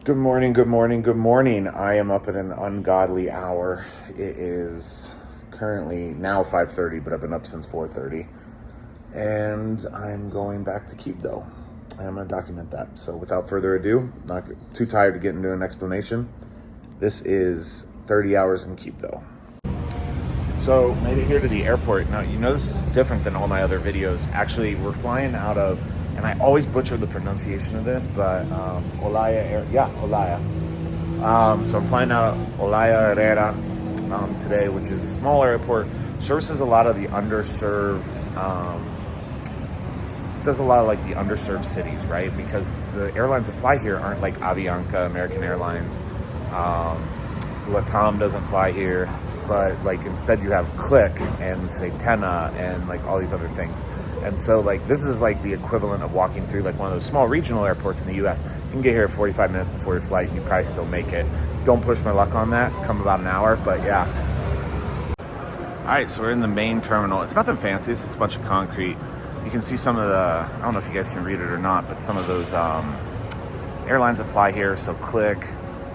Good morning, good morning, good morning. I am up at an ungodly hour. It is currently now 5:30, but I've been up since 4:30. And I'm going back to Quibdó. I'm going to document that. So without further ado, not too tired to get into an explanation. This is 30 hours in Quibdó. So made it here to the airport. Now, you know this is different than all my other videos. Actually, we're flying out of, and I always butcher the pronunciation of this, but Olaya, Olaya. So I'm flying out of Olaya Herrera today, which is a smaller airport. Services a lot of the underserved, does a lot of like the underserved cities, right? Because the airlines that fly here aren't like Avianca, American Airlines, Latam doesn't fly here. But like instead you have Click and Satena and like all these other things. And so like this is like the equivalent of walking through like one of those small regional airports in the US. You can get here 45 minutes before your flight and you probably still make it. Don't push my luck on that. Come about an hour, but yeah. All right, so we're in the main terminal. It's nothing fancy. It's just a bunch of concrete. You can see some of the, I don't know if you guys can read it or not, but some of those airlines that fly here. So Click,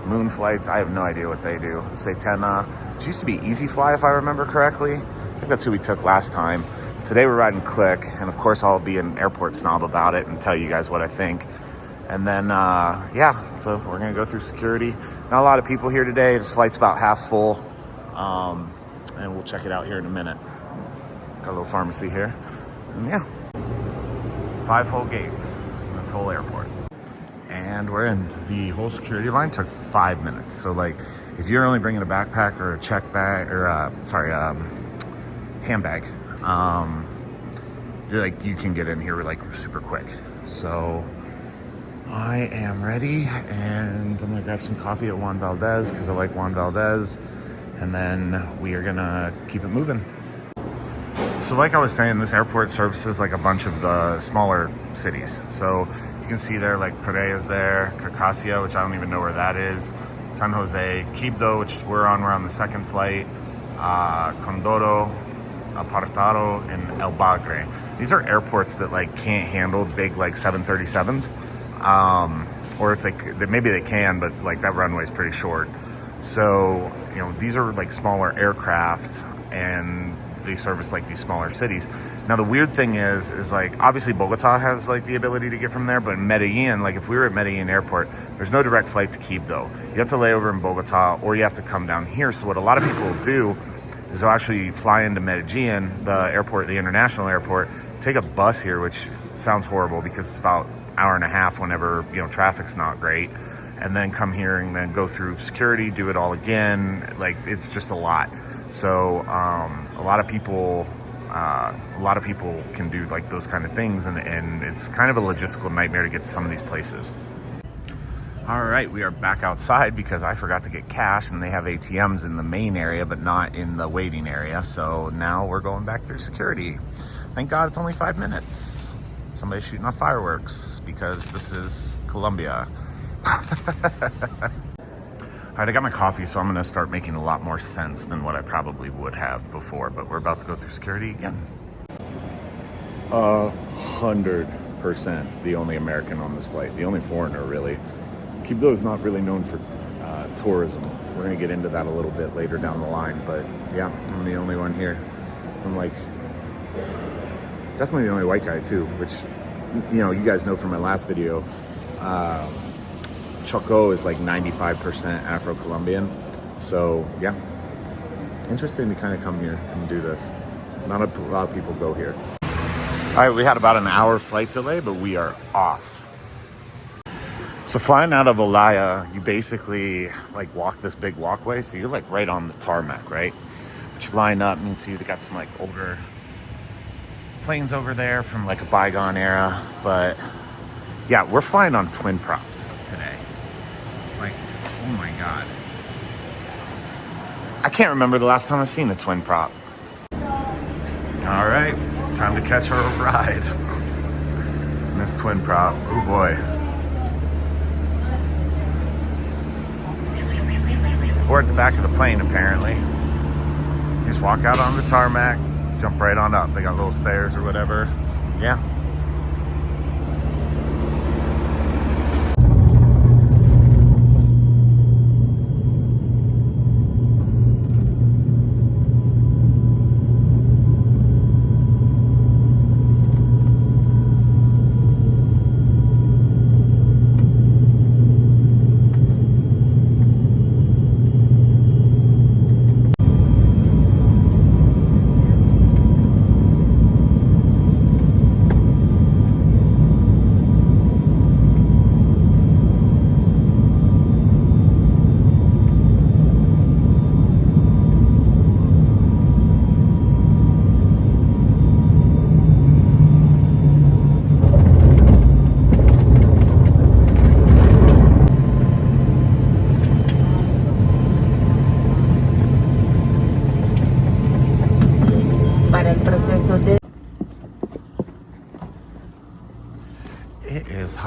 Moon Flights, I have no idea what they do. Satena, which used to be Easy Fly if I remember correctly. I think that's who we took last time. Today we're riding Click, and of course I'll be an airport snob about it and tell you guys what I think. And then, yeah, so we're gonna go through security. Not a lot of people here today. This flight's about half full, and we'll check it out here in a minute. Got a little pharmacy here, and yeah. 5 whole gates in this whole airport. And we're in. The whole security line took 5 minutes. So like, if you're only bringing a backpack or a check bag or handbag, like you can get in here like super quick. So I am ready, and I'm gonna grab some coffee at Juan Valdez because I like Juan Valdez, and then we are gonna keep it moving. So like I was saying, this airport services like a bunch of the smaller cities. So you can see there like Parea's there, Cacacia, which I don't even know where that is, San Jose, Quibdó, which we're on the second flight, Condoro, Apartado, and El Bagre. These are airports that like can't handle big like 737s, or if they maybe they can, but like that runway is pretty short. So you know, these are like smaller aircraft, and they service like these smaller cities. Now the weird thing is like obviously Bogota has like the ability to get from there, but in Medellin, like if we were at Medellin airport, there's no direct flight to Quibdó. You have to lay over in Bogota, or you have to come down here. So what a lot of people will do is they'll actually fly into Medellin, the airport, the international airport, take a bus here, which sounds horrible because it's about an hour and a half whenever, you know, traffic's not great, and then come here and then go through security, do it all again. Like it's just a lot. So a lot of people can do like those kind of things, and it's kind of a logistical nightmare to get to some of these places. All right, we are back outside because I forgot to get cash, and they have ATMs in the main area but not in the waiting area. So now we're going back through security. Thank God it's only 5 minutes. Somebody's shooting off fireworks because this is Colombia. All right, I got my coffee, so I'm gonna start making a lot more sense than what I probably would have before, but we're about to go through security again. 100% the only American on this flight, the only foreigner really. Quibdó is not really known for tourism. We're gonna get into that a little bit later down the line, but yeah, I'm the only one here. I'm like, definitely the only white guy too, which, you know, you guys know from my last video, Chocó is like 95% Afro-Colombian. So yeah, it's interesting to kind of come here and do this. Not a lot of people go here. All right, we had about an hour flight delay, but we are off. So flying out of Olaya, you basically like walk this big walkway. So you're like right on the tarmac, right? But you line up and you can see they got some like older planes over there from like a bygone era. But yeah, we're flying on twin props today. Like, oh my God. I can't remember the last time I've seen a twin prop. All right, time to catch our ride. And this twin prop, oh boy. Or at the back of the plane, apparently. You just walk out on the tarmac, jump right on up. They got little stairs or whatever. Yeah.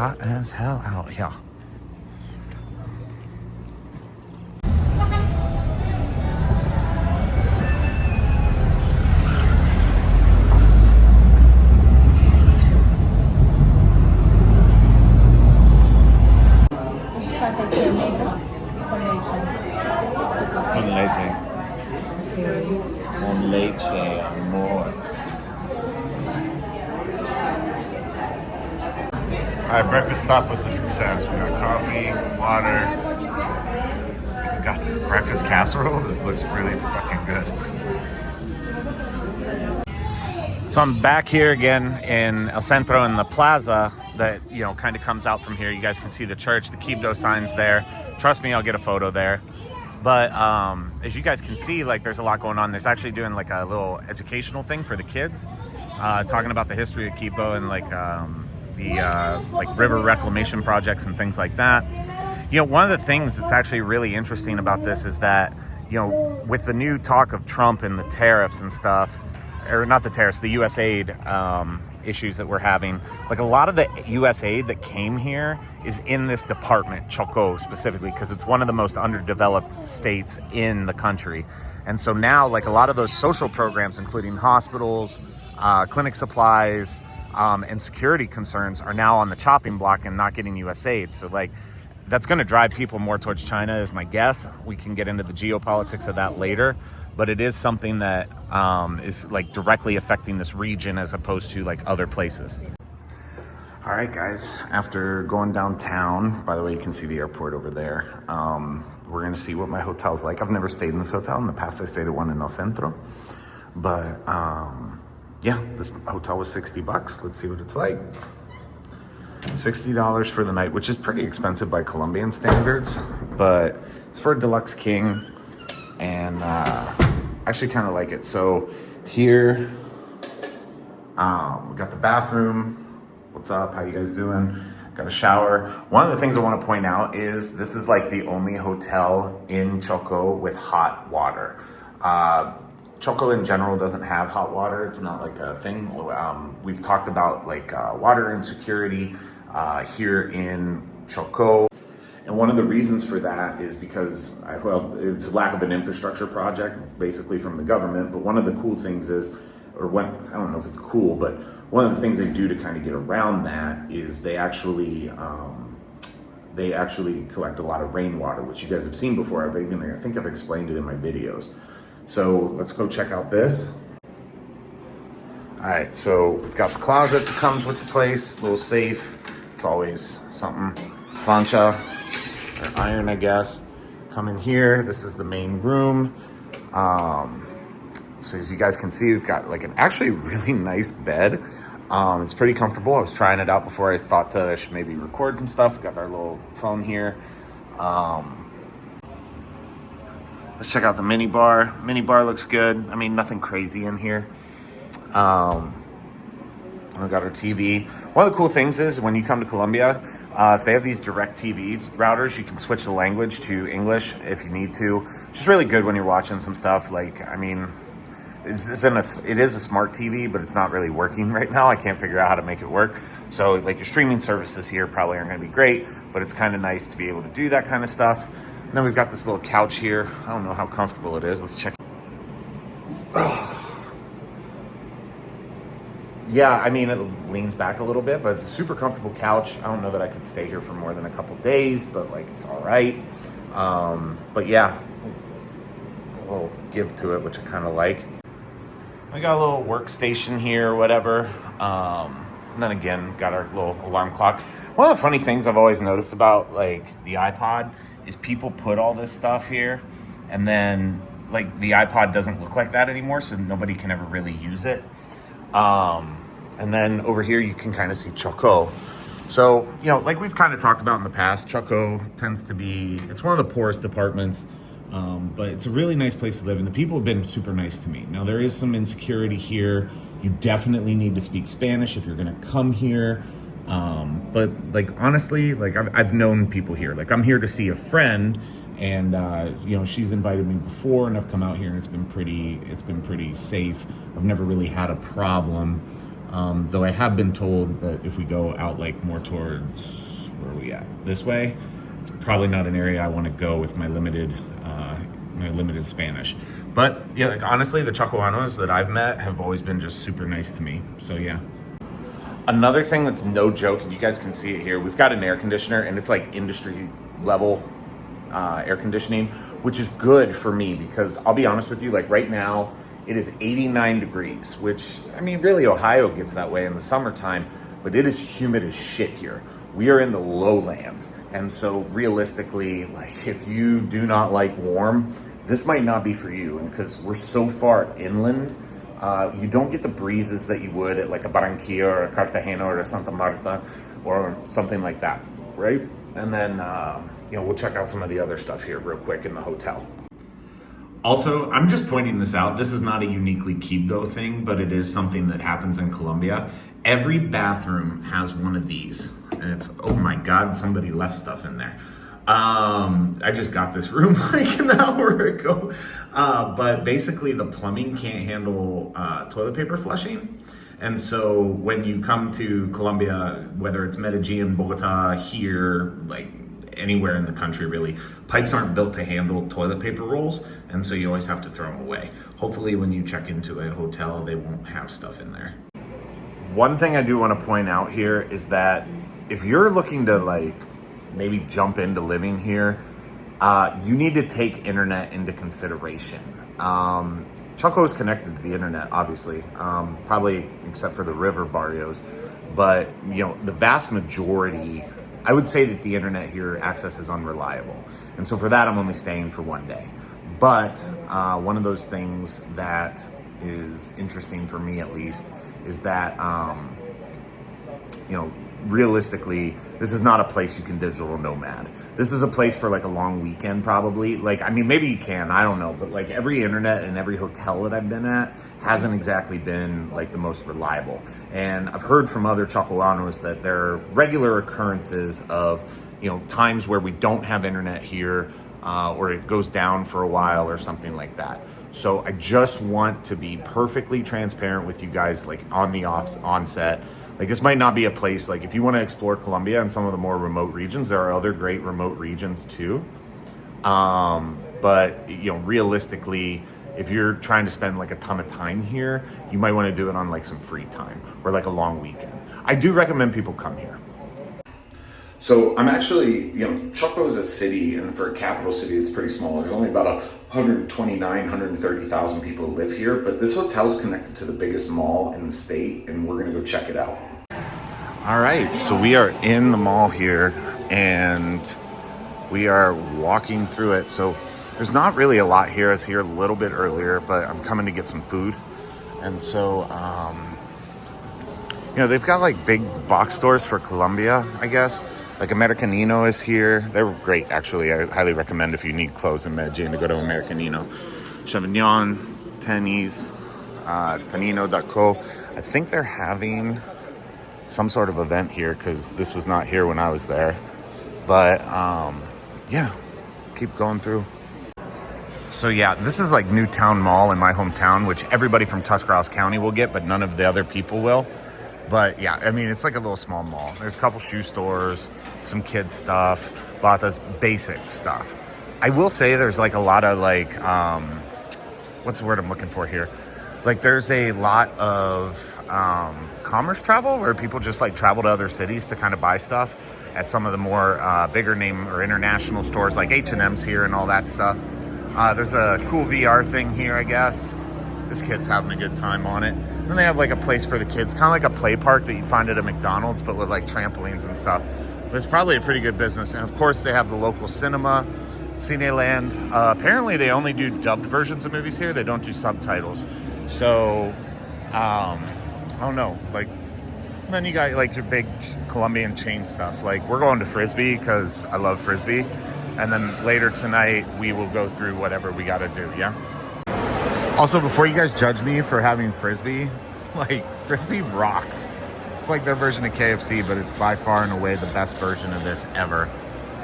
hot as hell out here. Con leche. Con leche, amor. All right, breakfast stop was a success. We got coffee, water. We got this breakfast casserole that looks really fucking good. So I'm back here again in El Centro in the plaza that, you know, kind of comes out from here. You guys can see the church, the Quibdó signs there. Trust me, I'll get a photo there. But as you guys can see, like, there's a lot going on. There's actually doing like a little educational thing for the kids, talking about the history of Quibdó and like like river reclamation projects and things like that. You know, one of the things that's actually really interesting about this is that, you know, with the new talk of Trump and the tariffs and stuff, or not the tariffs, the U.S. aid issues that we're having, like a lot of the U.S. aid that came here is in this department, Chocó specifically, because it's one of the most underdeveloped states in the country. And so now, like, a lot of those social programs, including hospitals, clinic supplies, and security concerns, are now on the chopping block and not getting U.S. aid. So, like, that's going to drive people more towards China, is my guess. We can get into the geopolitics of that later, but it is something that is like directly affecting this region as opposed to like other places. All right, guys, after going downtown, by the way, you can see the airport over there. We're gonna see what my hotel's like. I've never stayed in this hotel. In the past, I stayed at one in El Centro. But yeah, this hotel was $60. Let's see what it's like. $60 for the night, which is pretty expensive by Colombian standards, but it's for a deluxe king, and I actually kind of like it. So here, we got the bathroom. What's up? How you guys doing? Got a shower. One of the things I want to point out is this is like the only hotel in Chocó with hot water. Chocó in general doesn't have hot water. It's not like a thing. We've talked about like water insecurity here in Chocó. And one of the reasons for that is because, well, it's a lack of an infrastructure project, basically from the government. But one of the cool things is, or when, I don't know if it's cool, but one of the things they do to kind of get around that is they actually collect a lot of rainwater, which you guys have seen before. I think I've explained it in my videos. So let's go check out this. All right, so we've got the closet that comes with the place, little safe. It's always something. Plancha, or iron, I guess. Come in here. This is the main room. So as you guys can see, we've got like an actually really nice bed. It's pretty comfortable. I was trying it out before I thought that I should maybe record some stuff. We've got our little phone here. Let's check out the mini bar. Mini bar looks good. I mean, nothing crazy in here. We got our TV. One of the cool things is when you come to Colombia, if they have these direct TV routers, you can switch the language to English if you need to. It's just really good when you're watching some stuff. Like, I mean, it is a smart TV, but it's not really working right now. I can't figure out how to make it work. So like your streaming services here probably aren't going to be great, but it's kind of nice to be able to do that kind of stuff. And then we've got this little couch here. I don't know how comfortable it is. Let's check. Yeah, I mean, it leans back a little bit, but it's a super comfortable couch. I don't know that I could stay here for more than a couple days, but like, it's all right. But yeah, a little give to it, which I kind of like. We got a little workstation here or whatever. And then again, got our little alarm clock. One of the funny things I've always noticed about like the iPod is people put all this stuff here, and then like the iPod doesn't look like that anymore, so nobody can ever really use it. And then over here you can kind of see Chocó. So, you know, like we've kind of talked about in the past, Chocó tends to be, it's one of the poorest departments, but it's a really nice place to live, and the people have been super nice to me. Now, there is some insecurity here. You definitely need to speak Spanish if you're gonna come here. But like, honestly, like I've known people here. Like, I'm here to see a friend, and you know, she's invited me before, and I've come out here, and it's been pretty safe. I've never really had a problem. Though I have been told that if we go out like more towards, where are we at? This way, it's probably not an area I want to go with my limited Spanish. But yeah, like honestly, the Chocoanos that I've met have always been just super nice to me. So yeah. Another thing that's no joke, and you guys can see it here, we've got an air conditioner and it's like industry level air conditioning, which is good for me because I'll be honest with you, like right now it is 89 degrees, which I mean, really Ohio gets that way in the summertime, but it is humid as shit here. We are in the lowlands. And so realistically, like if you do not like warm, this might not be for you. And because we're so far inland, you don't get the breezes that you would at like a Barranquilla or a Cartagena or a Santa Marta or something like that, right? And then, we'll check out some of the other stuff here real quick in the hotel. Also, I'm just pointing this out. This is not a uniquely Quibdó thing, but it is something that happens in Colombia. Every bathroom has one of these. And it's, oh my God, somebody left stuff in there. I just got this room like an hour ago. But basically the plumbing can't handle toilet paper flushing. And so when you come to Colombia, whether it's Medellin, Bogota, here, like anywhere in the country really, pipes aren't built to handle toilet paper rolls. And so you always have to throw them away. Hopefully when you check into a hotel, they won't have stuff in there. One thing I do want to point out here is that if you're looking to like maybe jump into living here, you need to take internet into consideration. Chocó is connected to the internet, obviously, probably except for the river barrios, but the vast majority, I would say that the internet here access is unreliable. And so for that, I'm only staying for one day. But one of those things that is interesting for me at least is that, realistically, this is not a place you can digital nomad. This is a place for like a long weekend probably. Like, I mean, maybe you can, I don't know. But like every internet and every hotel that I've been at hasn't exactly been like the most reliable. And I've heard from other Chocoanos that there are regular occurrences of, times where we don't have internet here or it goes down for a while or something like that. So I just want to be perfectly transparent with you guys, like on the onset. Like this might not be a place, like if you want to explore Colombia and some of the more remote regions, there are other great remote regions too. But realistically, if you're trying to spend like a ton of time here, you might want to do it on like some free time or like a long weekend. I do recommend people come here. So I'm actually, Chocó is a city, and for a capital city, it's pretty small. There's only about 130,000 people live here, but this hotel is connected to the biggest mall in the state, and we're gonna go check it out. All right, so we are in the mall here, and we are walking through it. So there's not really a lot here. I was here a little bit earlier, but I'm coming to get some food. And so, they've got like big box stores for Colombia, I guess. Like Americanino is here. They're great, actually. I highly recommend if you need clothes in Medellin to go to Americanino. Chevignon, Tennies, Tanino.co. I think they're having some sort of event here because this was not here when I was there. But keep going through. So yeah, this is like Newtown Mall in my hometown, which everybody from Tuscarawas County will get, but none of the other people will. But yeah, I mean, it's like a little small mall. There's a couple shoe stores, some kids stuff, batas, basic stuff. I will say there's like a lot of like, what's the word I'm looking for here? Like there's a lot of commerce travel where people just like travel to other cities to kind of buy stuff at some of the more bigger name or international stores like H&M's here and all that stuff. There's a cool VR thing here, I guess. This kid's having a good time on it. Then they have like a place for the kids, kind of like a play park that you'd find at a McDonald's, but with like trampolines and stuff. But it's probably a pretty good business. And of course they have the local cinema, Cineland. Apparently they only do dubbed versions of movies here. They don't do subtitles. So, I don't know. Like, then you got like your big Colombian chain stuff. Like we're going to Frisbee because I love Frisbee. And then later tonight we will go through whatever we got to do. Yeah. Also, before you guys judge me for having Frisbee, like Frisbee rocks. It's like their version of KFC, but it's by far and away the best version of this ever.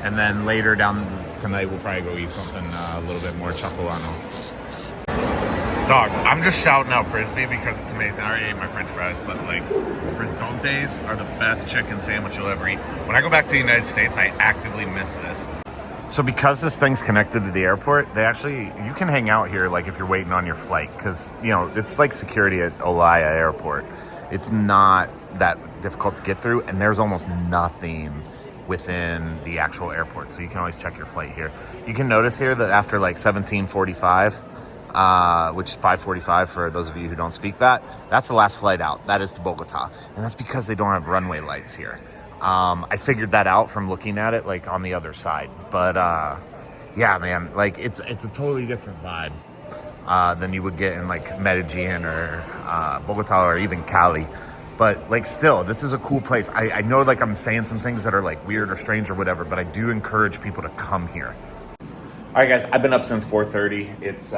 And then later down tonight, we'll probably go eat something a little bit more Chocoano. Dog, I'm just shouting out Frisbee because it's amazing. I already ate my French fries, but like Frisdontes are the best chicken sandwich you'll ever eat. When I go back to the United States, I actively miss this. So because this thing's connected to the airport, you can hang out here like if you're waiting on your flight, because you know it's like security at Olaya Airport. It's not that difficult to get through, and there's almost nothing within the actual airport, so you can always check your flight here. You can notice here that after like 17:45, which is 5:45 for those of you who don't speak that's the last flight out. That is to Bogota, and that's because they don't have runway lights here. I figured that out from looking at it like on the other side, but yeah, man, like it's a totally different vibe than you would get in like Medellin or Bogota or even Cali. But like still, this is a cool place. I know like I'm saying some things that are like weird or strange or whatever, but I do encourage people to come here. All right, guys, I've been up since 4:30. It's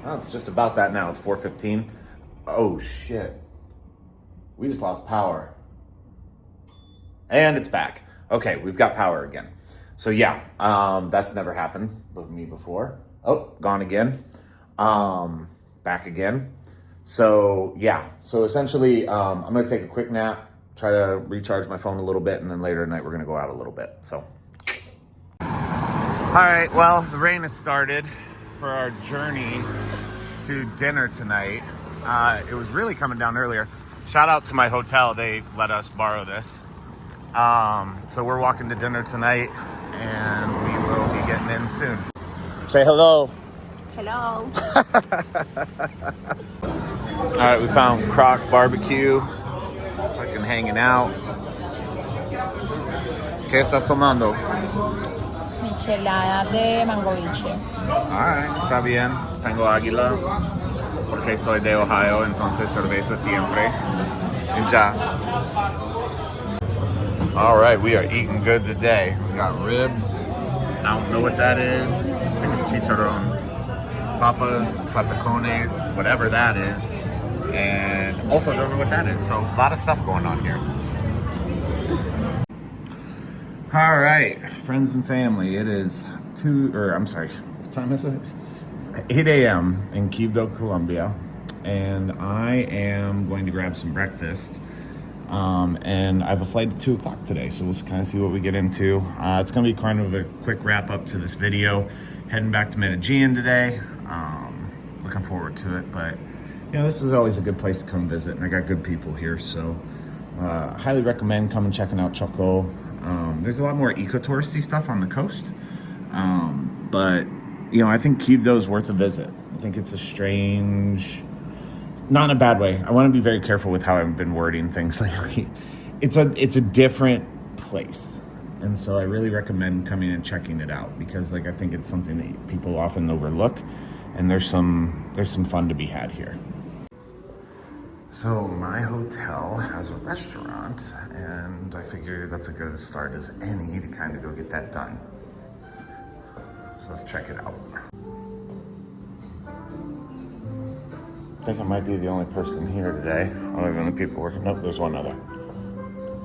it's just about that now. It's 4:15. Oh shit. We just lost power. And it's back. Okay, we've got power again. So yeah, that's never happened with me before. Oh, gone again. Back again. So yeah, so essentially I'm gonna take a quick nap, try to recharge my phone a little bit, and then later tonight we're gonna go out a little bit, so. All right, well, the rain has started for our journey to dinner tonight. It was really coming down earlier. Shout out to my hotel, they let us borrow this. So we're walking to dinner tonight, and we will be getting in soon. Say hello. Hello. All right, we found Croc Barbecue. Fucking hanging out. ¿Qué estás tomando? Michelada de mango biche. Alright, está bien. Tengo águila. Porque soy de Ohio, entonces cerveza siempre. And ya. Alright, we are eating good today. We got ribs. I don't know what that is. I think it's chicharrón. Papas, patacones, whatever that is. And also don't know what that is. So a lot of stuff going on here. All right, friends and family, it is what time is it? It's 8 a.m. in Quibdó, Colombia. And I am going to grab some breakfast. And I have a flight at 2 o'clock today, so we'll kind of see what we get into. It's gonna be kind of a quick wrap up to this video. Heading back to Medellin today. Looking forward to it, but you know, this is always a good place to come visit, and I got good people here, so highly recommend coming checking out Chocó. There's a lot more eco-touristy stuff on the coast, but you know, I think Quibdó is worth a visit. I think it's a strange, not in a bad way. I want to be very careful with how I've been wording things lately. It's a different place, and so I really recommend coming and checking it out, because like I think it's something that people often overlook, and there's some fun to be had here. So my hotel has a restaurant, and I figure that's a good start as any to kind of go get that done. So let's check it out. I think I might be the only person here today, other than the people working. Nope, there's one other.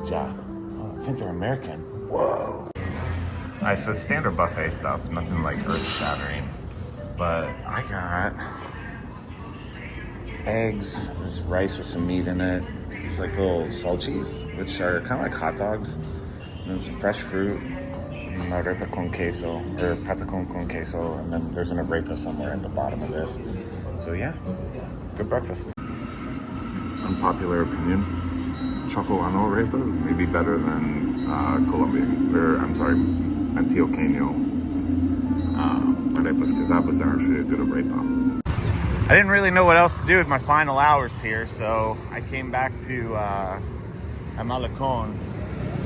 Ja. Oh, I think they're American. Whoa. All right, so standard buffet stuff, nothing like earth-shattering. But I got eggs, this rice with some meat in it, these like little salchis, which are kind of like hot dogs, and then some fresh fruit, and una arepa con queso, or patacon con queso, and then there's an arepa somewhere at the bottom of this. So yeah, good breakfast. Unpopular opinion, Chocolano arepas may be better than Colombian, or I'm sorry, Antioqueño arepas, because that was actually a good arepa. I didn't really know what else to do with my final hours here, so I came back to Malecón,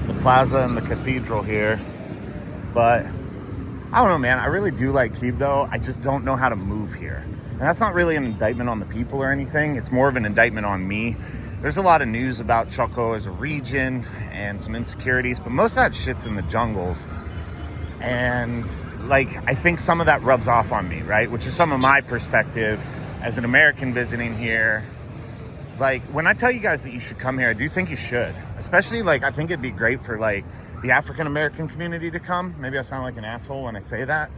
the plaza and the cathedral here. But I don't know, man. I really do like Quibdó. I just don't know how to move here. And that's not really an indictment on the people or anything. It's more of an indictment on me. There's a lot of news about Chocó as a region and some insecurities, but most of that shit's in the jungles. And like, I think some of that rubs off on me, right? Which is some of my perspective as an American visiting here. Like, when I tell you guys that you should come here, I do think you should. Especially, like, I think it'd be great for, like, the African-American community to come. Maybe I sound like an asshole when I say that.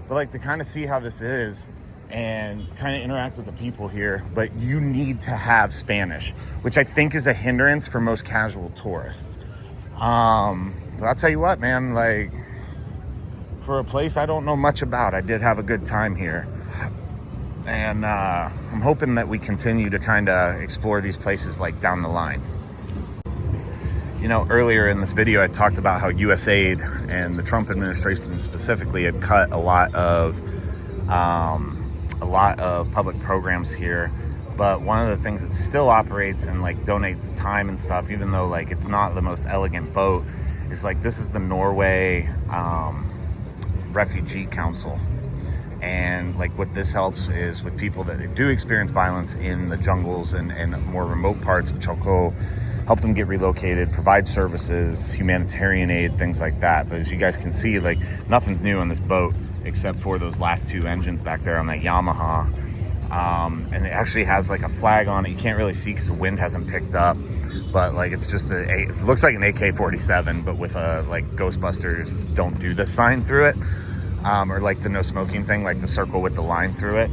But, like, to kind of see how this is and kind of interact with the people here, but you need to have Spanish, which I think is a hindrance for most casual tourists. But I'll tell you what, man, like, for a place I don't know much about, I did have a good time here. And I'm hoping that we continue to kind of explore these places like down the line. You know, earlier in this video, I talked about how USAID and the Trump administration specifically had cut a lot of public programs here. But one of the things that still operates and like donates time and stuff, even though like it's not the most elegant boat, is like this is the Norway Refugee Council. And like what this helps is with people that do experience violence in the jungles and more remote parts of Chocó, help them get relocated, provide services, humanitarian aid, things like that. But as you guys can see, like nothing's new on this boat except for those last two engines back there on that Yamaha. And it actually has like a flag on it. You can't really see because the wind hasn't picked up, but like it's just it looks like an AK-47, but with a like Ghostbusters don't do this sign through it. Or like the no smoking thing, like the circle with the line through it.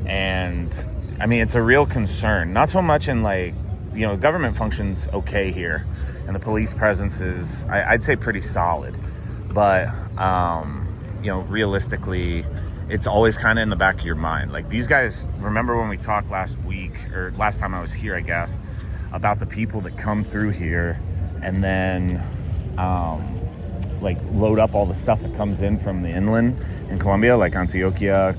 And I mean, it's a real concern, not so much in like, you know, government functions okay here and the police presence is, I'd say pretty solid, but you know, realistically, it's always kind of in the back of your mind. Like these guys, remember when we talked last week or last time I was here, I guess, about the people that come through here and then like load up all the stuff that comes in from the inland in Colombia, like Antioquia,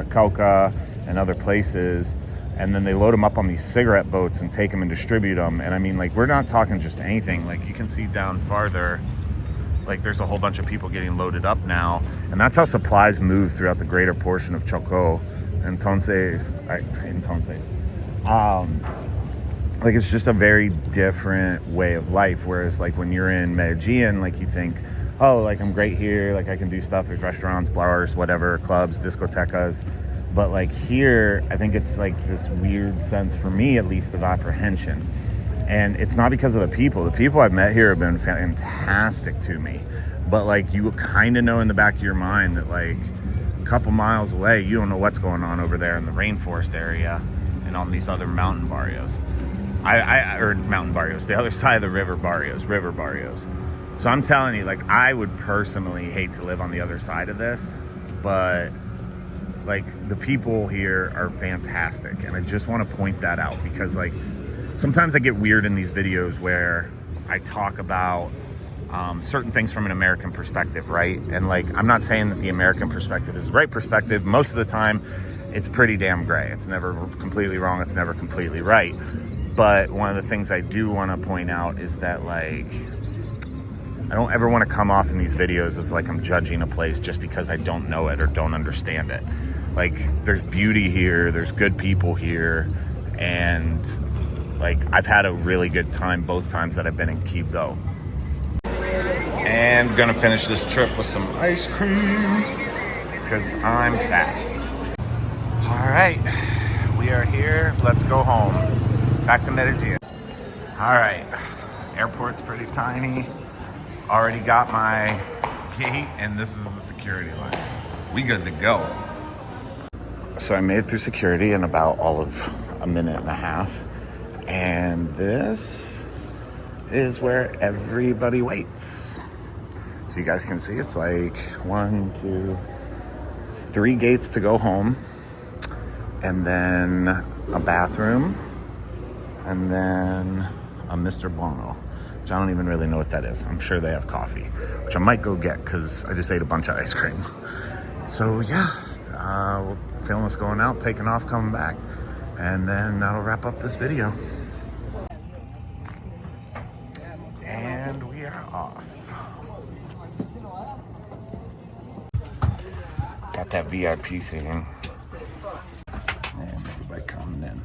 Cauca, and other places. And then they load them up on these cigarette boats and take them and distribute them. And I mean, like, we're not talking just anything. Like you can see down farther, like there's a whole bunch of people getting loaded up now. And that's how supplies move throughout the greater portion of Chocó. Like it's just a very different way of life. Whereas like when you're in Medellin, like you think, oh, like I'm great here, like I can do stuff, there's restaurants, bars, whatever, clubs, discotecas. But like here, I think it's like this weird sense, for me at least, of apprehension. And it's not because of the people. The people I've met here have been fantastic to me. But like you kind of know in the back of your mind that like a couple miles away, you don't know what's going on over there in the rainforest area and on these other mountain barrios. Or mountain barrios, the other side of the river barrios. So I'm telling you, like, I would personally hate to live on the other side of this, but like the people here are fantastic. And I just want to point that out because like sometimes I get weird in these videos where I talk about certain things from an American perspective, right? And like, I'm not saying that the American perspective is the right perspective. Most of the time it's pretty damn gray. It's never completely wrong. It's never completely right. But one of the things I do want to point out is that like, I don't ever want to come off in these videos as like I'm judging a place just because I don't know it or don't understand it. Like there's beauty here, there's good people here, and like I've had a really good time both times that I've been in Quibdó. And gonna finish this trip with some ice cream because I'm fat. All right, we are here. Let's go home. Back to Medellin. All right, airport's pretty tiny. Already got my gate, and this is the security line. We good to go. So I made it through security in about all of a minute and a half. And this is where everybody waits. So you guys can see it's like it's 3 gates to go home. And then a bathroom. And then a Mr. Bono, which I don't even really know what that is. I'm sure they have coffee, which I might go get because I just ate a bunch of ice cream. So yeah, we'll film us going out, taking off, coming back, and then that'll wrap up this video. And we are off. Got that VIP seating. And everybody coming in.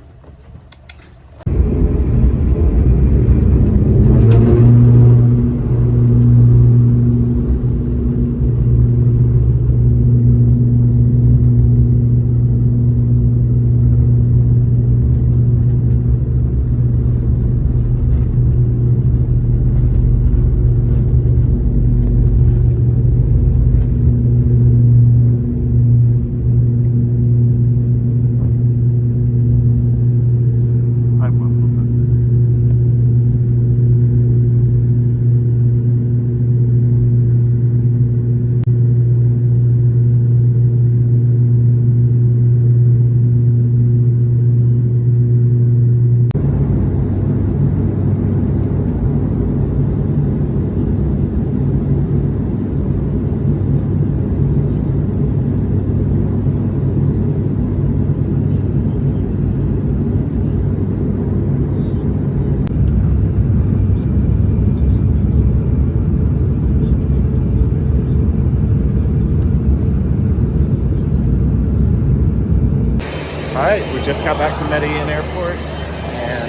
just got back to Medellin Airport, and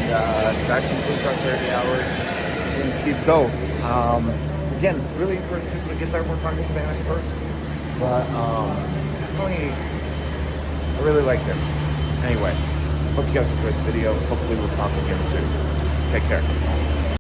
that concludes our 30 hours in Quibdó. Again, really encourage people to get there, work on your Spanish first. But it's definitely, I really liked it. Anyway, hope you guys enjoyed the video. Hopefully we'll talk again soon. Take care.